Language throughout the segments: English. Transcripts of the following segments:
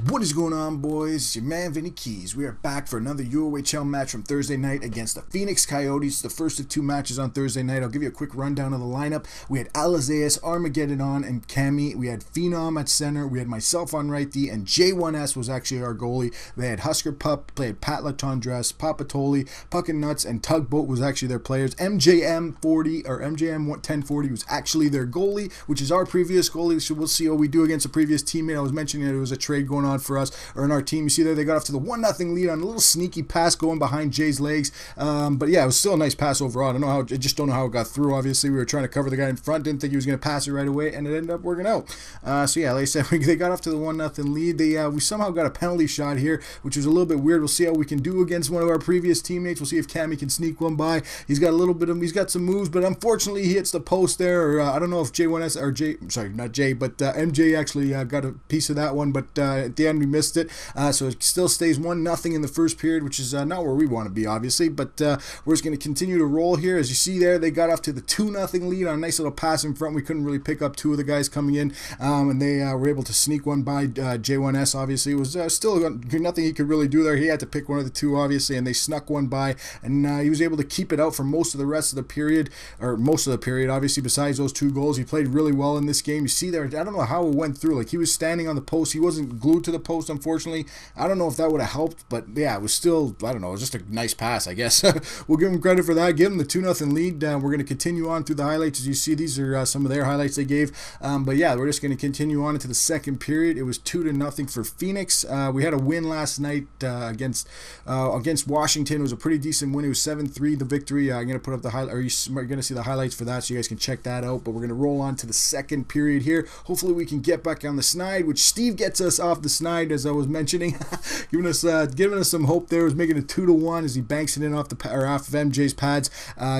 What is going on, boys? It's your man Vinnie Keys. We are back for another UOHL match from Thursday night against the Phoenix Coyotes. The first of two matches on Thursday night. I'll give you a quick rundown of the lineup. We had Alazais Armageddon on and Cammi. We had Phenom at center. We had myself on right D, and J1S was actually our goalie. They had Huskerpup, played Pat Latondresse, Papa Tolley, PuckinNutz, and Tugboat was actually their players. MJM40 or MJM1040 was actually their goalie, which is our previous goalie. So we'll see how we do against a previous teammate. I was mentioning that it was a trade going on for us, or in our team. You see there, they got off to the 1-0 lead on a little sneaky pass going behind Jay's legs. But yeah, it was still a nice pass overall. I just don't know how it got through. Obviously, we were trying to cover the guy in front. Didn't think he was going to pass it right away, and it ended up working out. So yeah, like I said, they got off to the 1-0 lead. We somehow got a penalty shot here, which was a little bit weird. We'll see how we can do against one of our previous teammates. We'll see if Cammi can sneak one by. He's got he's got some moves, but unfortunately he hits the post there. Or I don't know if J1S or MJ actually got a piece of that one, but at the end we missed it. So it still stays 1-0 in the first period, which is not where we want to be, obviously. But we're just going to continue to roll here. As you see there, they got off to the 2-0 lead on a nice little pass in front. We couldn't really pick up two of the guys coming in, and they were able to sneak one by J1S. Obviously, it was still nothing he could really do there. He had to pick one of the two, obviously, and they snuck one by, and he was able to keep it out for most of the rest of the period, obviously, besides those two goals. He played really well in this game. You see there, I don't know how it went through. Like, he was standing on the post. He wasn't glued to the post, unfortunately. I don't know if that would have helped, but yeah, it was still, I don't know, it was just a nice pass, I guess. We'll give him credit for that. Give him the 2-0 lead. We're going to continue on through the highlights. As you see, these are some of their highlights they gave. But yeah, we're just going to continue on into the second period. It was 2-0 for Phoenix. We had a win last night against Washington. It was a pretty decent win. It was 7-3, the victory. I'm going to put up the highlight, or you're going to see the highlights for that, so you guys can check that out. But we're going to roll on to the second period here. Hopefully we can get back on the snide, which Steve gets us off the snide, as I was mentioning. giving us some hope there. Was making it 2-1 as he banks it in off of MJ's pads,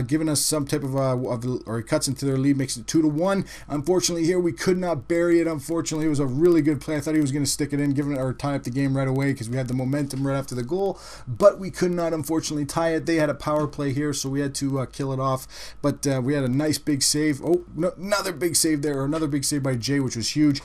giving us some type of or he cuts into their lead, makes it 2-1. Unfortunately, here we could not bury it. Unfortunately, it was a really good play. I thought he was going to stick it in, or tie up the game right away because we had the momentum right after the goal, but we could not, unfortunately, tie it. They had a power play here, so we had to kill it off. But we had a nice big save. Oh, no, another big save there, or another big save by Jay, which was huge,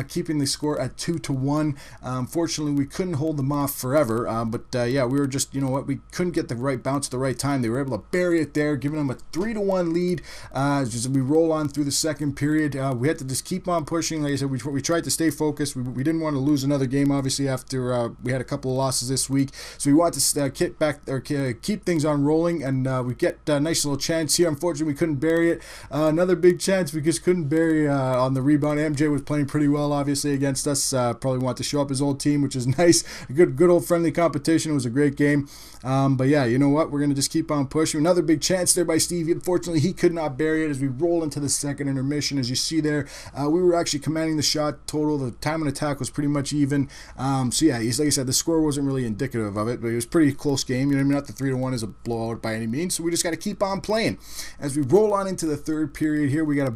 keeping the score at 2-1. Unfortunately, we couldn't hold them off forever, but yeah, we were just, we couldn't get the right bounce at the right time. They were able to bury it there, giving them a 3-1 lead. As we roll on through the second period, we had to just keep on pushing. Like I said, we tried to stay focused. We didn't want to lose another game, obviously, after we had a couple of losses this week. So we wanted to keep things on rolling, and we get a nice little chance here. Unfortunately, we couldn't bury it. Another big chance we just couldn't bury on the rebound. MJ was playing pretty well, obviously, against us. Probably wanted to show up his old team, which is nice. A good old friendly competition. It was a great game. But yeah, you know what? We're going to just keep on pushing. Another big chance there by Steve. Unfortunately, he could not bury it as we roll into the second intermission. As you see there, we were actually commanding the shot total. The time on attack was pretty much even. So yeah, like I said, the score wasn't really indicative of it, but it was a pretty close game. Not the 3-1 is a blowout by any means. So we just got to keep on playing. As we roll on into the third period here, we got a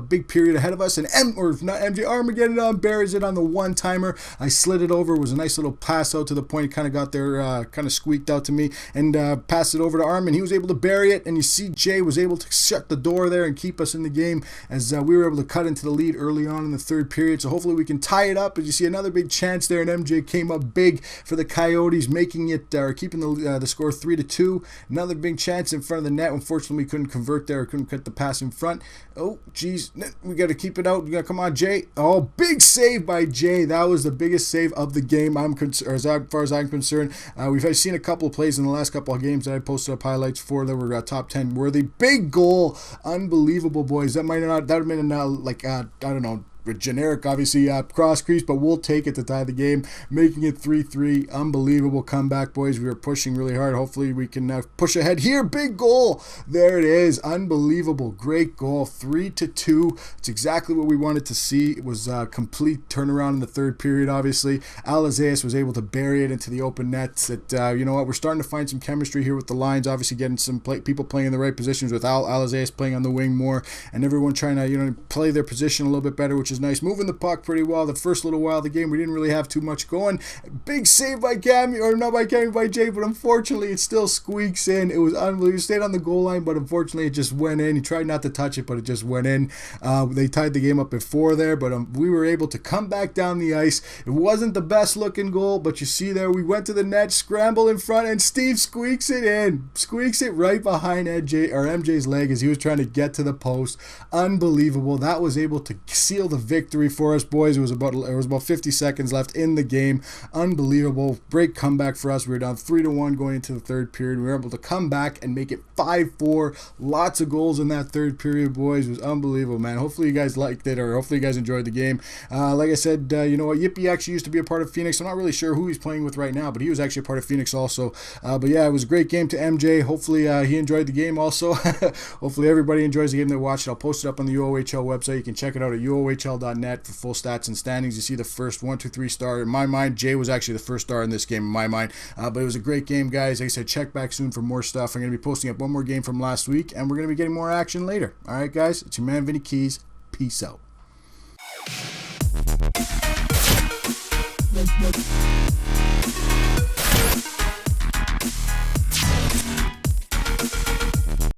big period ahead of us. And MJ Armageddon buries it on the one-timer. I slid it over. It was a nice little pass out to the point. It kind of got there, kind of squeaked out to me, and passed it over to Armin. He was able to bury it, and you see Jay was able to shut the door there and keep us in the game as we were able to cut into the lead early on in the third period. So hopefully we can tie it up. As you see, another big chance there, and MJ came up big for the Coyotes, making it keeping the score 3-2. Another big chance in front of the net. Unfortunately, we couldn't convert there. Couldn't cut the pass in front. Oh, geez, we got to keep it out. We got to come on, Jay. Oh, big save by Jay. That was the biggest save of the game. As far as I'm concerned, we've seen a couple of plays in the last couple of games that I posted up highlights for that were top 10 worthy. Big goal, unbelievable, boys. That would have been I don't know, generic, obviously, cross crease, but we'll take it to tie the game, making it 3-3. Unbelievable comeback, boys. We were pushing really hard. Hopefully we can push ahead here. Big goal. There it is. Unbelievable. Great goal. 3-2. It's exactly what we wanted to see. It was a complete turnaround in the third period, obviously. Alazais was able to bury it into the open net. You know what? We're starting to find some chemistry here with the lines, obviously getting some people playing in the right positions with Alazais playing on the wing more, and everyone trying to, play their position a little bit better, which which is nice. Moving the puck pretty well. The first little while of the game, we didn't really have too much going. Big save by Cammi, or not by Cammi, by Jay, but unfortunately it still squeaks in. It was unbelievable. He stayed on the goal line, but unfortunately it just went in. He tried not to touch it, but it just went in. They tied the game up before there, but we were able to come back down the ice. It wasn't the best looking goal, but you see there, we went to the net, scramble in front, and Steve squeaks it in. Squeaks it right behind MJ's leg as he was trying to get to the post. Unbelievable. That was able to seal the victory for us, boys. It was about 50 seconds left in the game. Unbelievable. Great comeback for us. We were down 3-1 going into the third period. We were able to come back and make it 5-4. Lots of goals in that third period, boys. It was unbelievable, man. Hopefully you guys liked it, or hopefully you guys enjoyed the game. Like I said, you know what? Yippee actually used to be a part of Phoenix. I'm not really sure who he's playing with right now, but he was actually a part of Phoenix also. But yeah, it was a great game to MJ. Hopefully he enjoyed the game also. Hopefully everybody enjoys the game they watched. I'll post it up on the UOHL website. You can check it out at UOHL.net for full stats and standings. You see the first 1, 2, 3 star. In my mind, Jay was actually the first star in this game in my mind. But it was a great game, guys. Like I said, check back soon for more stuff. I'm going to be posting up one more game from last week, and we're going to be getting more action later. All right, guys, it's your man Vinnie Keys. Peace out.